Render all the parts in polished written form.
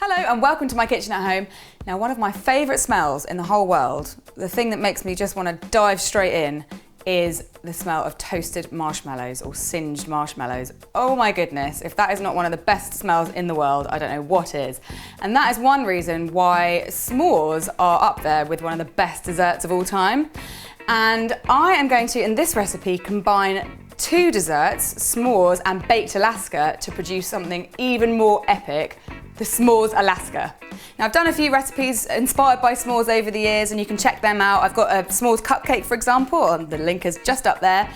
Hello and welcome to my kitchen at home. Now, one of my favourite smells in the whole world, the thing that makes me just want to dive straight in, is the smell of toasted marshmallows or singed marshmallows. Oh my goodness, if that is not one of the best smells in the world, I don't know what is. And that is one reason why s'mores are up there with one of the best desserts of all time. And I am going to, in this recipe, combine two desserts, s'mores and baked Alaska, to produce something even more epic, the s'mores Alaska. Now, I've done a few recipes inspired by s'mores over the years and you can check them out. I've got a s'mores cupcake, for example, and the link is just up there.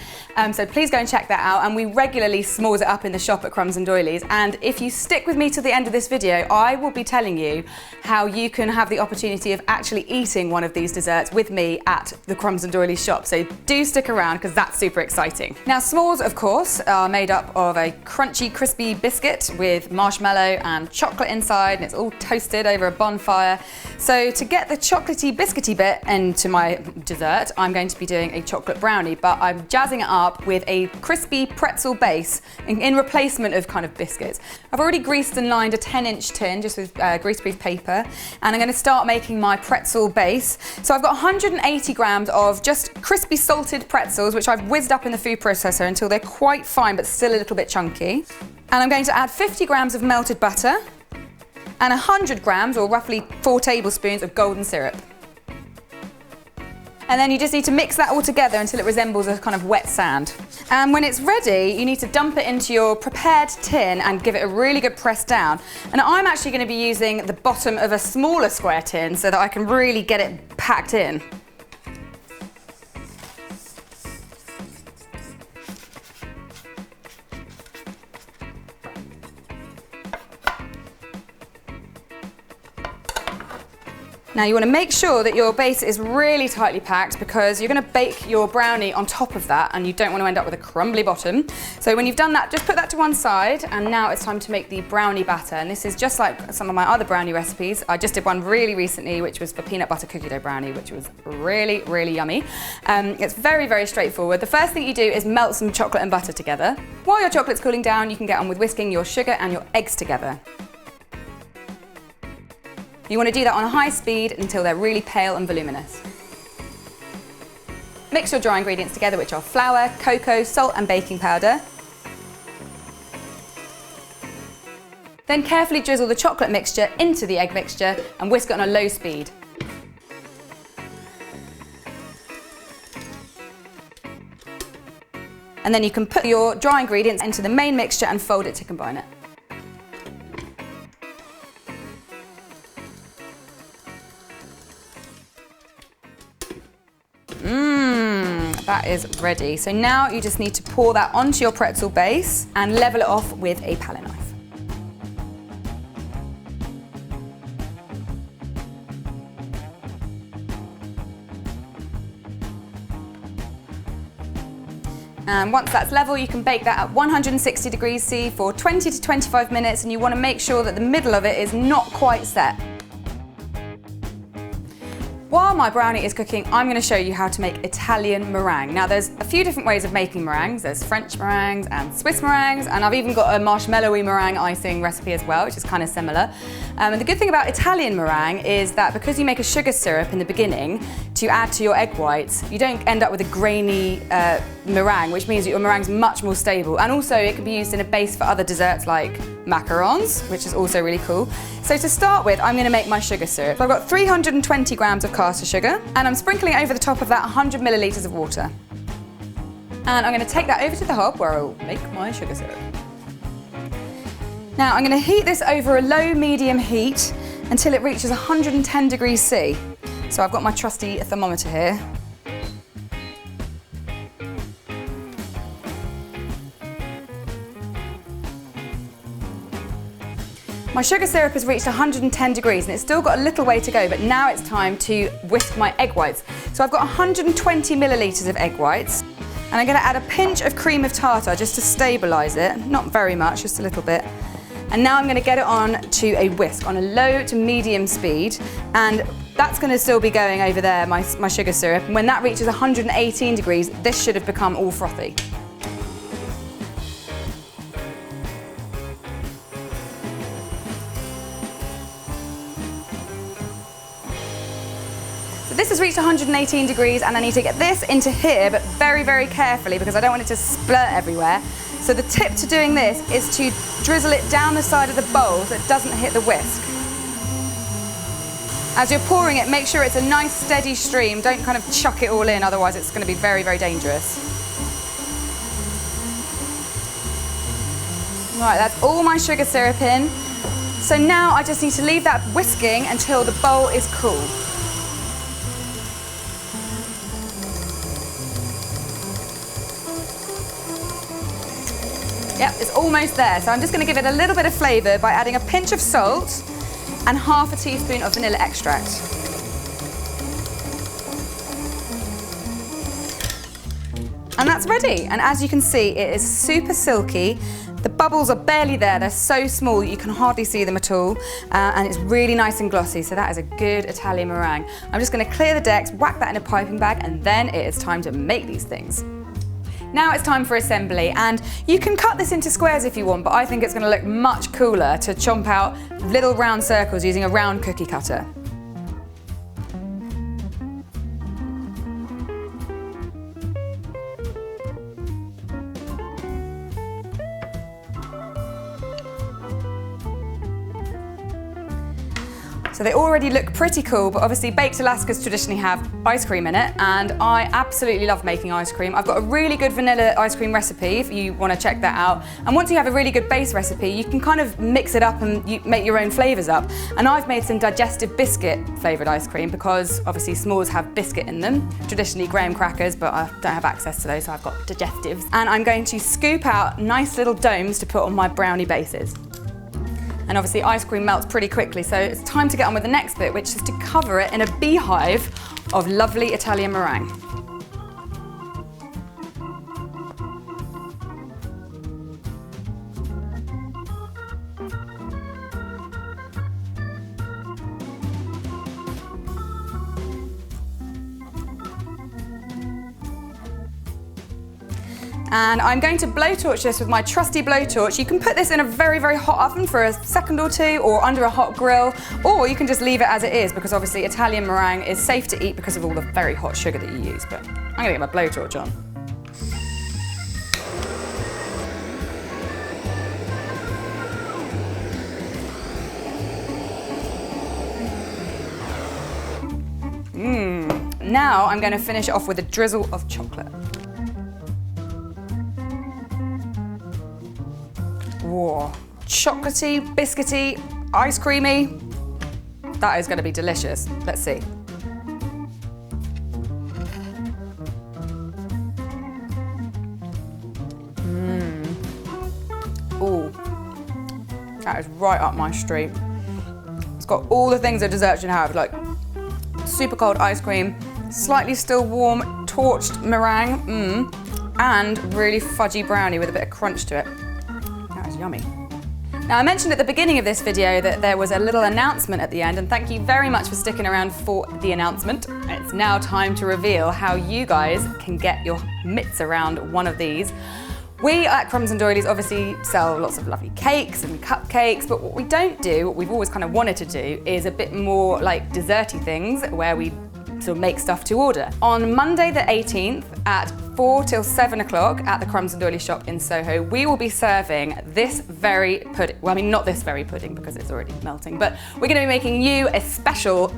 So please go and check that out. And we regularly s'mores it up in the shop at Crumbs Doilies. And if you stick with me to the end of this video, I will be telling you how you can have the opportunity of actually eating one of these desserts with me at the Crumbs Doilies shop. So do stick around because that's super exciting. Now, s'mores, of course, are made up of a crunchy, crispy biscuit with marshmallow and chocolate inside, and it's all toasted over a bonfire. So to get the chocolatey, biscuity bit into my dessert, I'm going to be doing a chocolate brownie, but I'm jazzing it up with a crispy pretzel base in replacement of kind of biscuits. I've already greased and lined a 10-inch tin just with greaseproof paper, and I'm going to start making my pretzel base. So I've got 180 grams of just crispy salted pretzels, which I've whizzed up in the food processor until they're quite fine but still a little bit chunky. And I'm going to add 50 grams of melted butter and 100 grams, or roughly 4 tablespoons, of golden syrup. And then you just need to mix that all together until it resembles a kind of wet sand. And when it's ready, you need to dump it into your prepared tin and give it a really good press down. And I'm actually going to be using the bottom of a smaller square tin so that I can really get it packed in. Now, you want to make sure that your base is really tightly packed because you're going to bake your brownie on top of that and you don't want to end up with a crumbly bottom. So when you've done that, just put that to one side, and now it's time to make the brownie batter. And this is just like some of my other brownie recipes. I just did one really recently, which was for peanut butter cookie dough brownie, which was really, really yummy. It's very, very straightforward. The first thing you do is melt some chocolate and butter together. While your chocolate's cooling down, you can get on with whisking your sugar and your eggs together. You want to do that on a high speed until they're really pale and voluminous. Mix your dry ingredients together, which are flour, cocoa, salt and baking powder. Then carefully drizzle the chocolate mixture into the egg mixture and whisk it on a low speed. And then you can put your dry ingredients into the main mixture and fold it to combine it. That is ready. So now you just need to pour that onto your pretzel base and level it off with a palette knife. And once that's level, you can bake that at 160 degrees C for 20 to 25 minutes, and you want to make sure that the middle of it is not quite set. While my brownie is cooking, I'm going to show you how to make Italian meringue. Now, there's a few different ways of making meringues. There's French meringues and Swiss meringues, and I've even got a marshmallowy meringue icing recipe as well, which is kind of similar. And the good thing about Italian meringue is that because you make a sugar syrup in the beginning to add to your egg whites, you don't end up with a grainy meringue, which means that your meringue's much more stable. And also, it can be used in a base for other desserts like macarons, which is also really cool. So to start with, I'm going to make my sugar syrup. So I've got 320 grams of caster sugar, and I'm sprinkling over the top of that 100 millilitres of water. And I'm going to take that over to the hob where I'll make my sugar syrup. Now I'm going to heat this over a low-medium heat until it reaches 110 degrees C. So I've got my trusty thermometer here. My sugar syrup has reached 110 degrees and it's still got a little way to go, but now it's time to whisk my egg whites. So I've got 120 millilitres of egg whites, and I'm going to add a pinch of cream of tartar just to stabilise it. Not very much, just a little bit. And now I'm going to get it on to a whisk on a low to medium speed, and that's going to still be going over there, my sugar syrup. And when that reaches 118 degrees, this should have become all frothy. this has reached 118 degrees and I need to get this into here, but very, very carefully because I don't want it to splurt everywhere. So the tip to doing this is to drizzle it down the side of the bowl so it doesn't hit the whisk. As you're pouring it, make sure it's a nice steady stream. Don't kind of chuck it all in, otherwise it's going to be very, very dangerous. Right, that's all my sugar syrup in. So now I just need to leave that whisking until the bowl is cool. Yep, it's almost there. So I'm just going to give it a little bit of flavour by adding a pinch of salt and half a teaspoon of vanilla extract. And that's ready. And as you can see, it is super silky. The bubbles are barely there. They're so small that you can hardly see them at all. And it's really nice and glossy. So that is a good Italian meringue. I'm just going to clear the decks, whack that in a piping bag, and then it is time to make these things. Now it's time for assembly, and you can cut this into squares if you want, but I think it's going to look much cooler to chomp out little round circles using a round cookie cutter. So they already look pretty cool, but obviously baked Alaskas traditionally have ice cream in it, and I absolutely love making ice cream. I've got a really good vanilla ice cream recipe if you want to check that out. And once you have a really good base recipe, you can kind of mix it up and you make your own flavours up. And I've made some digestive biscuit flavoured ice cream because obviously s'mores have biscuit in them, traditionally graham crackers, but I don't have access to those, so I've got digestives. And I'm going to scoop out nice little domes to put on my brownie bases. And obviously ice cream melts pretty quickly, so it's time to get on with the next bit, which is to cover it in a beehive of lovely Italian meringue. And I'm going to blowtorch this with my trusty blowtorch. You can put this in a very, very hot oven for a second or two, or under a hot grill, or you can just leave it as it is, because obviously Italian meringue is safe to eat because of all the very hot sugar that you use. But I'm gonna get my blowtorch on. Now I'm going to finish off with a drizzle of chocolate. Whoa, chocolatey, biscuity, ice creamy. That is going to be delicious. Let's see. Ooh, that is right up my street. It's got all the things a dessert should have, like super cold ice cream, slightly still warm torched meringue, and really fudgy brownie with a bit of crunch to it. That is yummy. Now, I mentioned at the beginning of this video that there was a little announcement at the end, and thank you very much for sticking around for the announcement. It's now time to reveal how you guys can get your mitts around one of these. We at Crumbs and Doilies obviously sell lots of lovely cakes and cupcakes, but what we don't do, what we've always kind of wanted to do, is a bit more like desserty things where we sort of make stuff to order. On Monday the 18th at 4 till 7 o'clock at the Crumbs and Doilies shop in Soho, we will be serving this very pudding. Well, I mean, not this very pudding because it's already melting, but we're going to be making you a special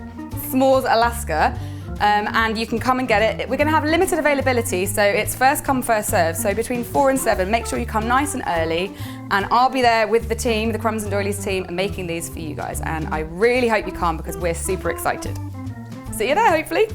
s'mores Alaska. And you can come and get it. We're going to have limited availability, so it's first come, first serve. So between 4 and 7, make sure you come nice and early, and I'll be there with the team, the Crumbs and Doilies team, making these for you guys. And I really hope you come because we're super excited. See you there, hopefully.